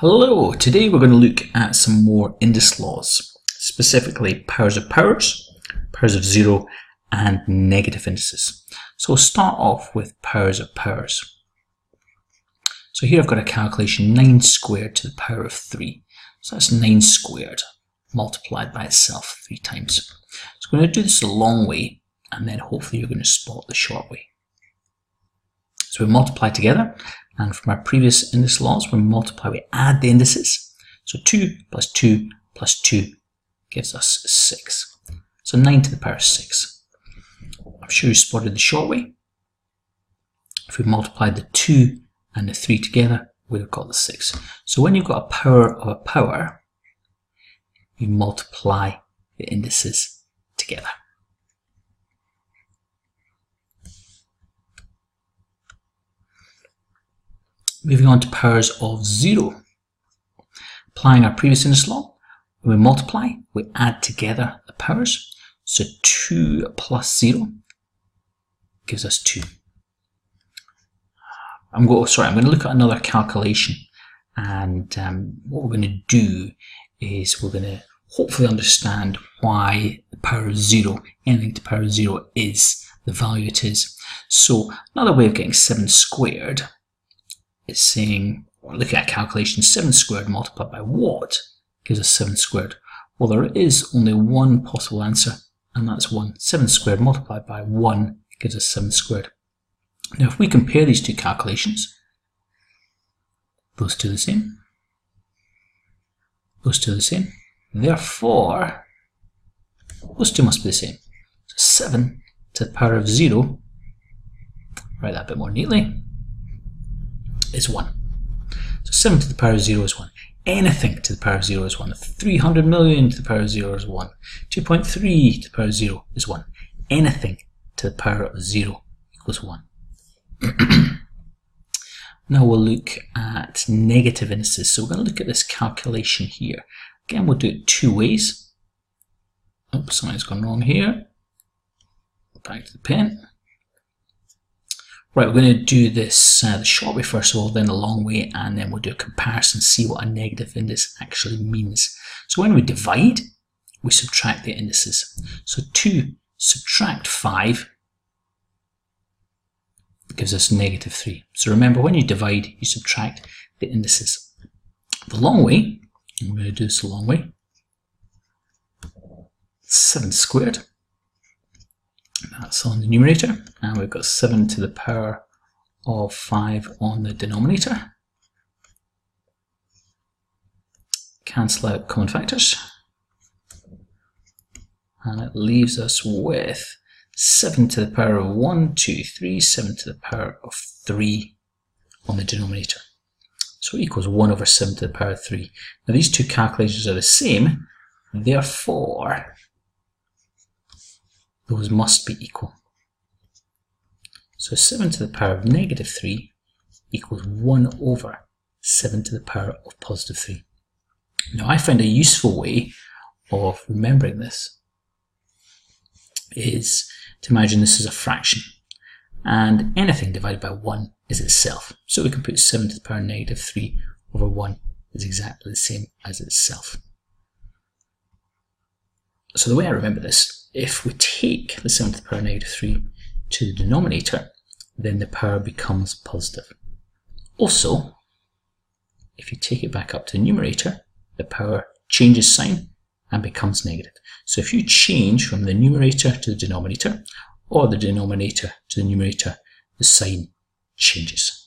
Hello, today we're going to look at some more indice laws, specifically powers of powers, powers of zero, and negative indices. So we'll start off with powers of powers. So here I've got a calculation 9 squared to the power of 3. So that's 9 squared multiplied by itself 3 times. So we're going to do this the long way, and then hopefully you're going to spot the short way. So we multiply together, and from our previous indice laws, we multiply, we add the indices. So 2 plus 2 plus 2 gives us 6. So 9 to the power of 6. I'm sure you spotted the short way. If we multiplied the 2 and the 3 together, we'd have got the 6. So when you've got a power of a power, you multiply the indices together. Moving on to powers of 0. Applying our previous indice law, when we multiply, we add together the powers. So 2 plus 0 gives us 2. I'm going to look at another calculation, and what we're going to do is we're going to hopefully understand why the power of 0, anything to the power of 0, is the value it is. So another way of getting 7 squared is saying, or looking at calculation, 7 squared multiplied by what gives us 7 squared? Well, there is only one possible answer, and that's 1. 7 squared multiplied by 1 gives us 7 squared. Now, if we compare these two calculations, those two are the same, those two are the same, therefore, those two must be the same. So 7 to the power of 0, write that a bit more neatly, is 1. So 7 to the power of 0 is 1. Anything to the power of 0 is 1. 300 million to the power of 0 is 1. 2.3 to the power of 0 is 1. Anything to the power of 0 equals 1. Now we'll look at negative indices. So we're going to look at this calculation here. Again, we'll do it 2 ways. Oops, something's gone wrong here. Back to the pen. Right, we're going to do this the short way first of all, then the long way, and then we'll do a comparison, see what a negative index actually means. So when we divide, we subtract the indices. So 2 subtract 5 gives us negative 3. So remember, when you divide, you subtract the indices. The long way, I'm going to do this the long way, 7 squared. That's on the numerator, and we've got 7 to the power of 5 on the denominator. Cancel out common factors, and it leaves us with 7 to the power of 1, 2, 3, 7 to the power of 3 on the denominator. So it equals 1 over 7 to the power of 3. Now these two calculations are the same, therefore those must be equal. So 7 to the power of negative 3 equals 1 over 7 to the power of positive 3. Now I find a useful way of remembering this is to imagine this is a fraction, and anything divided by 1 is itself. So we can put 7 to the power of negative 3 over 1 is exactly the same as itself. So the way I remember this, if we take the 7 to the power of negative 3 to the denominator, then the power becomes positive. Also, if you take it back up to the numerator, the power changes sign and becomes negative. So if you change from the numerator to the denominator, or the denominator to the numerator, the sign changes.